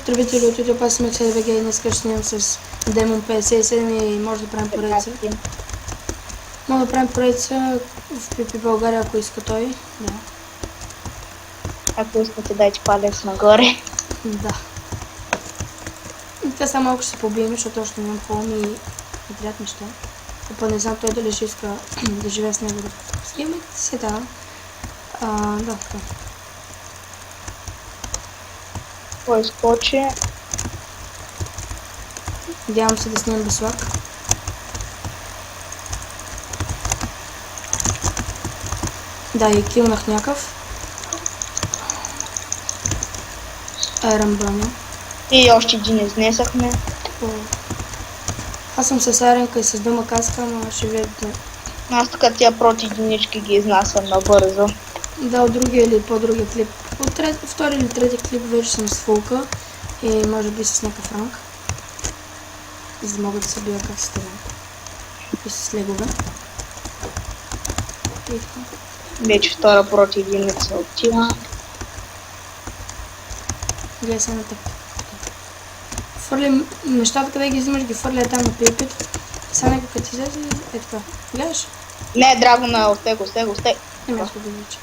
потребители от YouTube, аз съм XLVG и днес ще снимам с Demon 57 и може да правим поредица. Мога да правим поредица в PP България, ако иска той. Да. Ако искате, дайте палец нагоре. Да. И така само малко ще се побием, защото още нямам хом и не трябват неща. Опа, не знам той дали ще иска да живее с него да снимаме си, да. Да, така. Кой скочи? Надявам се да снимам без лак. Да, и килнах някакъв. Айрон броня. И още един изнесахме. Аз съм с айренка и с дума каска, но ще видите. Аз така тия проти единички ги изнасям набързо. Да, от другия или по-другия клип. От втори или трети клип вече съм с фулка и може би с някакъв ранг. За да мога да се бия как с това. И с легове. И така. Вече втора проти единица отива. Гледай се на теб. Фърли нещата, къде ги взимаш, ги фърля там на пипит. Сега някой като излезе е така. Гледаш? Не, Драгона, остай. Еми аз го вече.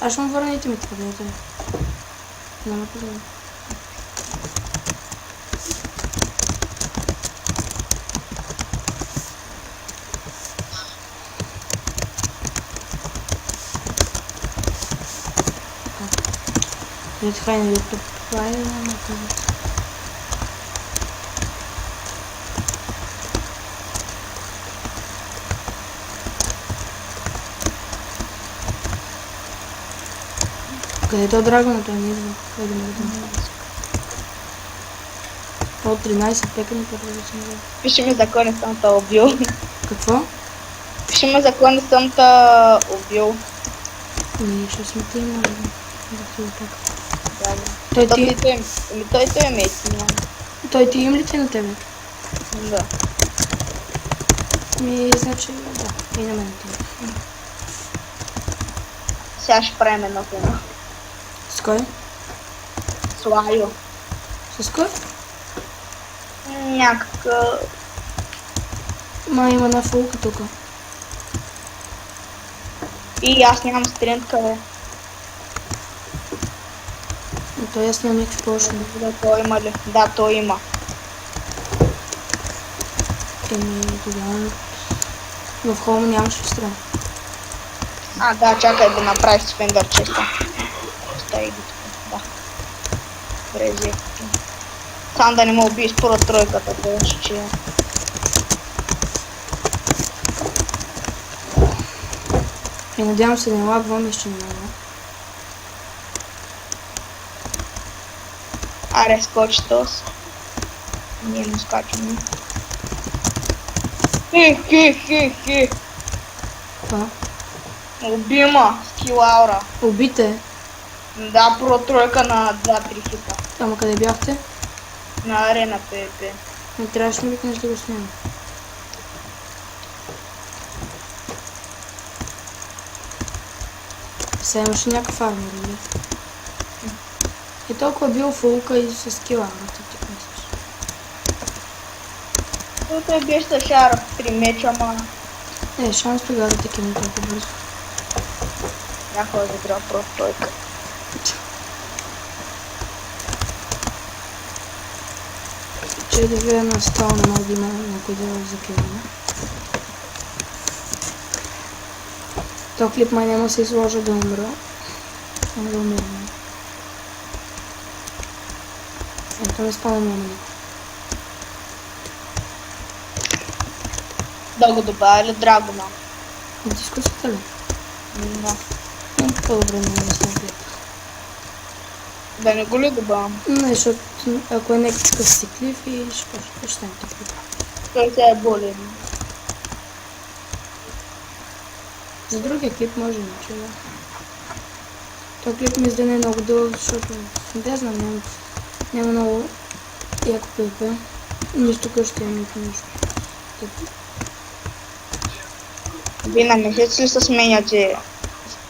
Аз ще му върна и тимите, къде е той. Няма проблем. Let's find YouTube file and къде е то драгона? Той не идва. Къде да видим? От 13 пекани първо да съм взел. Пише ми за кой не съм те убил. Какво? Пише ми за кой не съм те убил. Ще сме ти има да си го пека. Той Той е мейт. Той ти им ли ти на тебе? Да. Значи да. И на мен ти. Сега ще правим едно кино. С кой? С Лайо. С кой? Някакъв... Има една фулка тук. И аз нямам стринтка, бе. Но той аз нямам никакви повече. Да, той има ли? Да, той има. Тогава... В хома нямаш ли страна? Да, чакай да направиш с фендър честа. Остави ги тук, да. Брези. Сам да не ме убиеш според тройката, това ще... Надявам се да не лагвам и ще не лагвам. Аре, скочи тос. Ние не скачаме. Хи. Това? Убима, скил аура. Убите. Да, про тройка на 2-3 хита. Ама къде бяхте? На арена ПВП. Не трябваше ми викнеш да го снимам. Сега имаше някакъв армор, нали? И толкова бил фулка и с кила, ти мислиш. Той беше с шара в 3 меча, ама... Шанс тогава да те кине толкова бързо. Някой да игра про тройка. Че да видя на стол не мога да има някой да закриваме. То клип май няма се изложа да умра. Няма да умираме. Ето не спада няма никой. Да го добавя ли Драгона? На дискусията ли? Да. По-добре не съм клип. Да не го ли добавям? Не, защото ако е някакъв сиклив и ще стане клип. Той сега е болен. За другия клип може че да. Този клип ми издане много дълъг, защото не знам, няма много яко PvP. Нищо къща има нищо. Вие на месец ли се сменяте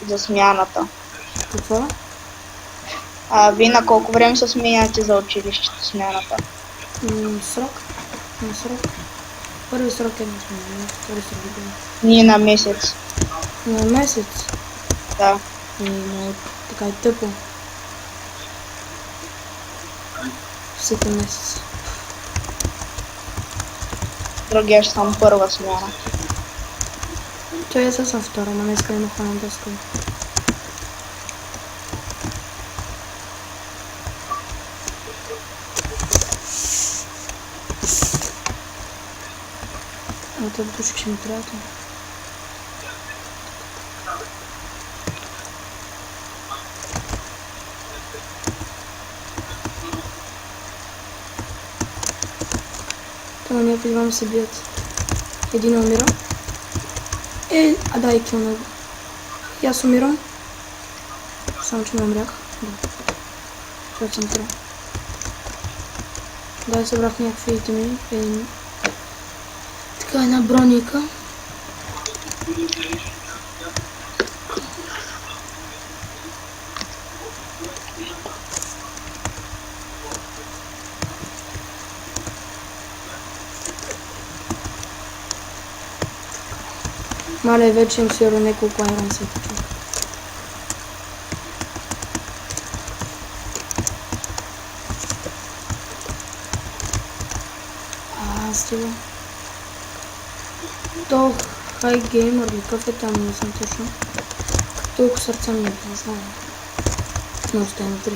за смяната? Какво? Вие на колко време се сменяте за училището смяната? Срок? На срок. Първи срок е на сменение, втори срок е други. Ние на месец. На месец. Да. И много така е тъпо. Всеки месец. Другия ще съм първа смяна. Той е съм втора, но днеска има хвана доска. А този душик ще ми трябва. Това някакви двама се бият. Един умира. Да, и кил него. И аз умирам. Само че не умрях. Да. Това съм трябва. Да, събрах някакви итеми. Така, една броника. Мале, вече им сиро няколко айрон сета, човек. Стига. То хай геймър ли какъв е там, не знам точно. Толкова сърца ми не знам. Но още на 3.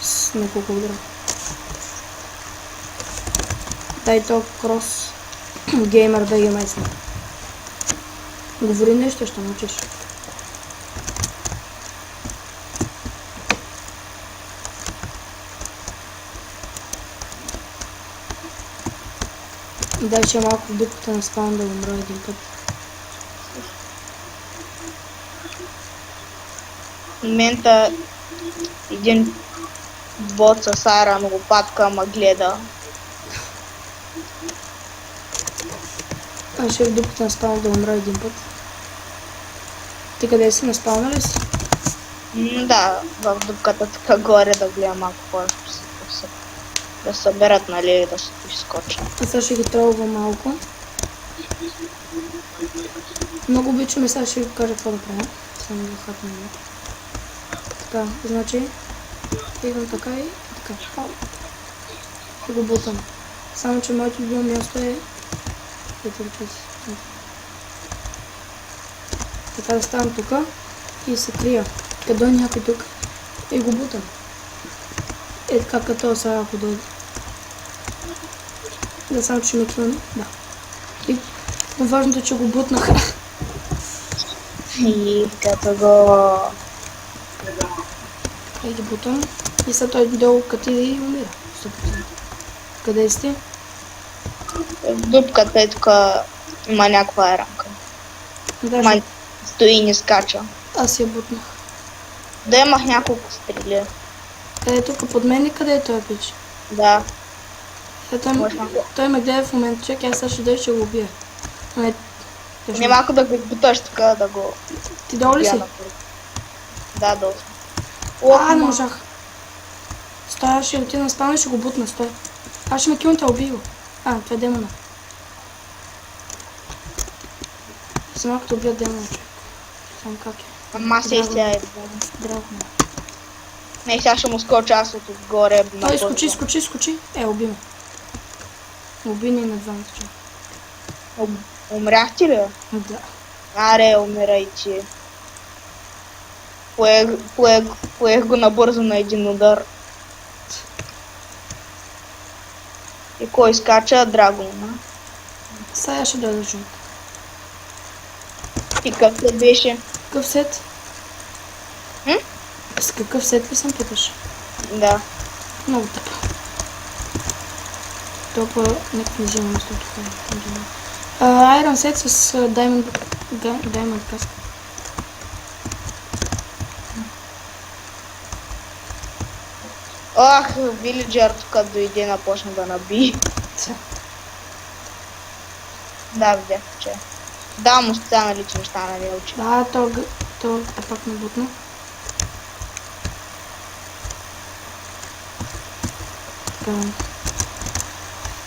С няколко удара. Дай то крос геймър да ги майсна. Говори нещо, ще научиш. Дай ще малко в дупката на спаун да умра един път. В момента един бот с айрон лопатка ма гледа. Аз ще в дупката на спаун да умра един път. Ти къде си? На спауна ли си? Да, в дупката така горе да гледам малко хора, да съберат, нали, да се изскочат. Аз сега ще ги тролвам малко. Много обичаме, сега ще ви кажа какво да правя. Само да хапнем. Така, значи, идвам така и така. И го бутам. Само, че моето любимо място е... Така да ставам тук и се крия. Къде е някой тук и го бутам. Е така като сега ако дойде. Да, само че ме килни. Да. И важното е, че го бутнаха. И като го... И ги бутам. И сега той долу кати и умира. 100%. Къде сте? В дупката е тук има някаква рамка. Да, Май стои и не скача. аз я бутнах. Да, имах няколко стрели. Къде е тук под мен и къде е той пич? Да. Той ме гледа в момента, чек, аз сега ще дойде, ще го убия. Не, Не малко да го буташ така, да го... ти долу ли си? Да, долу. Не можах. Стой, аз ще отида на спална и ще го бутна, стой. Аз ще ме килнете, убий го. Това е демона. Само като убия демона, човек. Само как е. Ама се изтя Драго. Не, сега ще му скоча аз от отгоре. Той скочи. Уби ме. Уби не на двамата, човек. Умрях ти ли? Да. Аре, умирай ти. Поех го набързо на един удар. И кой скача? Драгона. Сега ще дойда, човек. И какъв беше? Какъв сет? С какъв сет ли съм питаш? Да. Много тъпо. Толкова някакво не взимам с тук. Iron set с Diamond каска. Ах, вилиджер тук дойде, напочна да наби. Да, видях, че. Да, му стана лични неща, нали учи. Да, то пак не бутна. Така.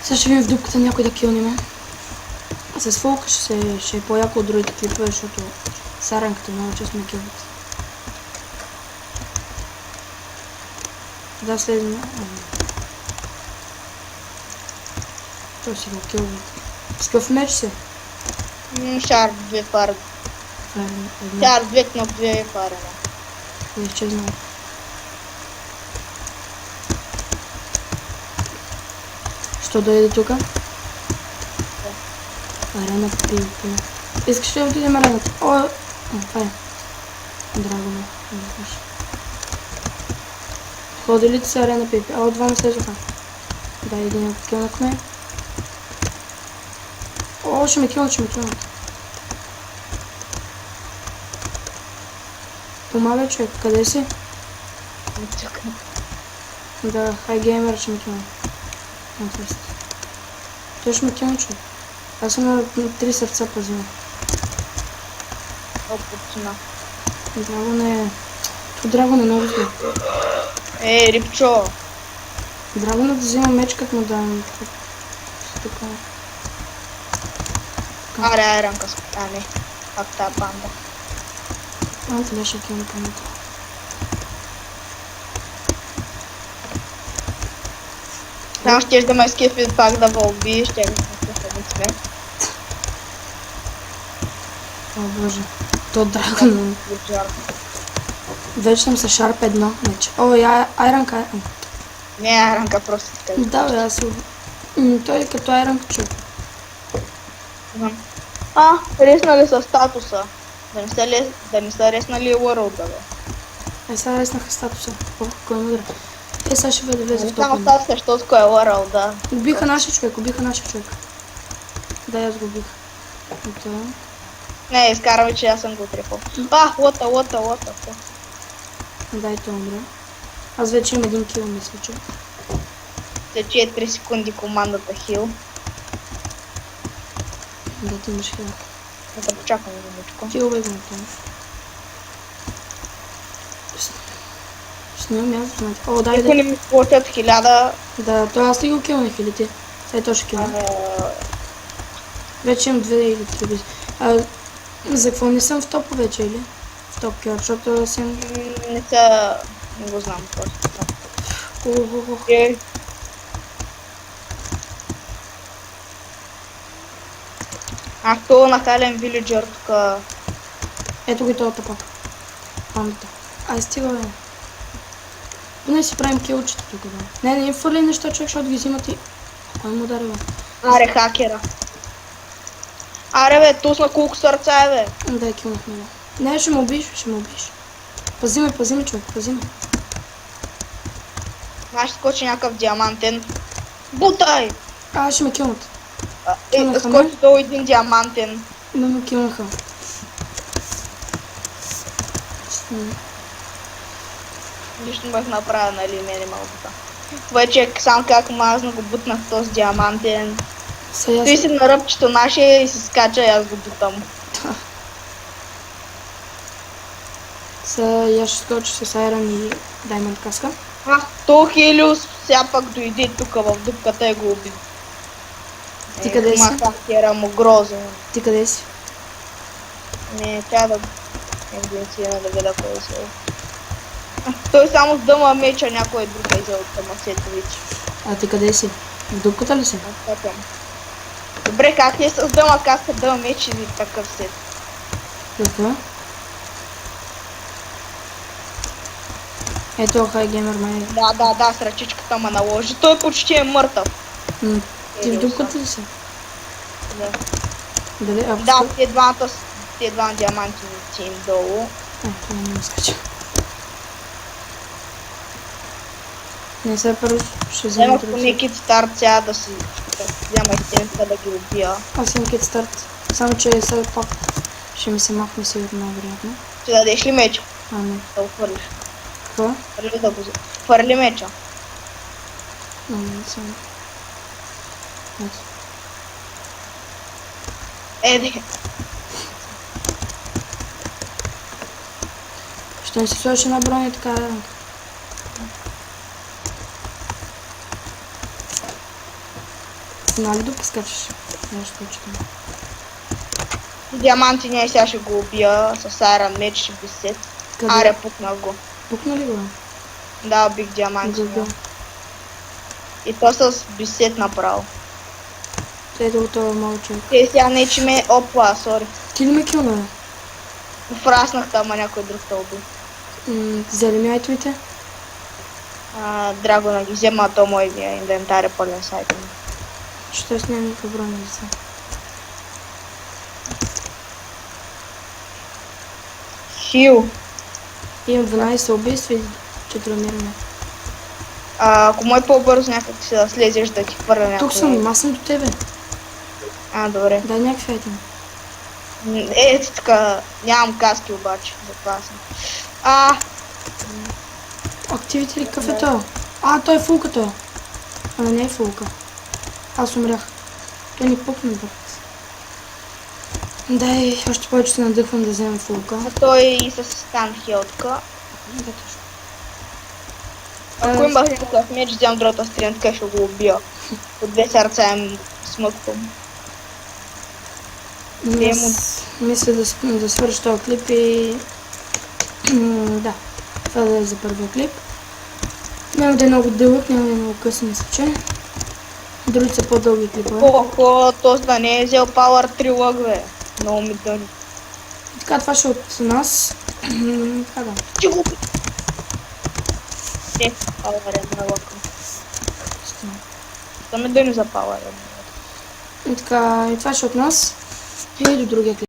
Сега ще видим в дупката някой да килниме. С фулка ще е по-яко от другите клипове, защото саранката много често ме килват. Да, слезем. Той си го килва. С какъв меч се? Шарп 2 фара. Шарп 2 кноп 2 фара. Не изчезнал. Що дойде тука? Арена пипи. Искаш ли да отидем арената? О, това е. Драго ме. Ходили са арена пипи. О, двама слезоха. Да, един ако килнахме. О, ще ме килнат. Помагай, човек, къде си? Тук. Да, хай геймер ще ме килна. Той ще ме килна, човек. Аз съм на 3 сърца по зима. О, почина. Драгон е... То Драгон е много зле. Рипчо. Драгонът да взима меч, като му давам. Така. Аре, айранка с... А, не. Пак тая банда. Ето беше килна памета. Само щеш да ме скефи пак да вълби, ще ми се смех. О, боже. То Драгон. Вече съм с Шарп 1 меч. О, айранка. Не е айранка, просто така. Да, бе, аз се... Той е като айранка, човек. Реснали са статуса. Да не са реснали World, бе. Сега реснаха статуса. О, кой мудра. Сега ще влезе в Само топа. статуса, защото кой е World, да. Убиха нашия човек. Да, аз го убих. Ето. Не, изкараме, че аз съм го трепал. Лота. Дай то умре. Аз вече имам 1 кил, мисля, че. Тече 3 секунди командата хил. Да, ти имаш хил. Да почакам минутко. Хил бе го на това. Снимам аз, знаете. О, дай. Ако не ми платят 1000... Да, то аз ли го килнах или ти? Сега то ще килна. Вече имам 2 или 3 бизи. За какво не съм в топа вече или? В топ кил, защото съм... Не го знам просто. Охохох. Аз това накален вилиджър тук. Ето го и този топа. Памета. Ай, стига бе. Поне си правим килчета тук, да. Не фърли неща, човек, защото ги взимат и... Кой му удари, бе? Аре, хакера. Аре, бе, тусна колко сърца е, бе. Да, килнахме, да. Не, ще му убиш. Пази ме, човек, пази ме. Аз ще скочи някакъв диамантен. Бутай! Ще ме килнат. Килнаха Скочи долу един диамантен. Да ме килнаха. Лично бях направя, нали, мене малко. Вече сам как мазно го бутнах този диамантен. Той си на ръбчето нашия и се скача и аз го бутам. Сега я ще скоча с Айрон и Даймонд каска. То Хелиус сега пак дойде тук в дупката и го уби. Ти къде си? Хакера му грозен. Ти къде си? Не, тя да да гледа кой се. Той само с дъма меча някой друг е взел от Масетович. А ти къде си? В дупката ли си? Добре, как е с дъма каска, дъма меч и такъв сет? Какво? Ето, хай геймер май. Да, с ръчичката ма наложи. Той почти е мъртъв. Ти в дупката ли си? Да. Дали? Да, тия двама диаманти си им долу. Това не ми скача. Не, сега първо ще взема Взема друг. поне кит старт сега да си взема изтенка да ги убия. Аз имам кит старт. Само че сега пак ще ми се махне сигурно вероятно. Ще дадеш ли меча? Не. Да го хвърлиш. Какво? Хвърли да го взема. Хвърли меча. Не само. Ето. Еде. Ще ми се сложи една броня и така. на Лидо скачаш. Нещо точно. Диаманти не, сега ще го убия с Iron Mage и Бисет. Къде? Аре, пукнах го. Пукна ли го? Да, убих диаманти. Гъбил. И то с Бисет направо. Ето го това малък човек. Сега не че ме... Опа, сори. Ти ли ме килна, бе? Фраснах там, а някой друг те уби. Взели ми айтемите? Драгона ги взема, а то моя инвентар е пълен с айтеми. Що аз нямам никаква броня за сега. Хил. Имам 12 убийства и 4 умиране. Ако мой по-бързо някак си да слезеш да ти хвърля някой... Тук съм, аз съм до тебе. Добре. Дай някакви айтеми. Ето така, нямам каски обаче, затова съм. Активите ли какъв е той? Той е фулка той. Не е фулка. Аз умрях. Той ни пукна, брат. Дай, още повече се надъхвам да вземем фулка. А той и с стан хелтка. Да, точно. Ако имах някакъв меч, вземам другата страна, така ще го убия. По 2 сърца им смъквам. Мисля да свърши този клип и... да, това да е за първия клип. Няма да е много дълъг, няма да е много късен, мисля, че. Другите са по-дълги клипове. Този да не е взел Power 3 лъг, бе. Много ми дъни. И така, това ще е от нас. Така да. Ти го... Не, Power е на лъка. Да ме дъни за Power. И така, и това ще е от нас. И до другия клип.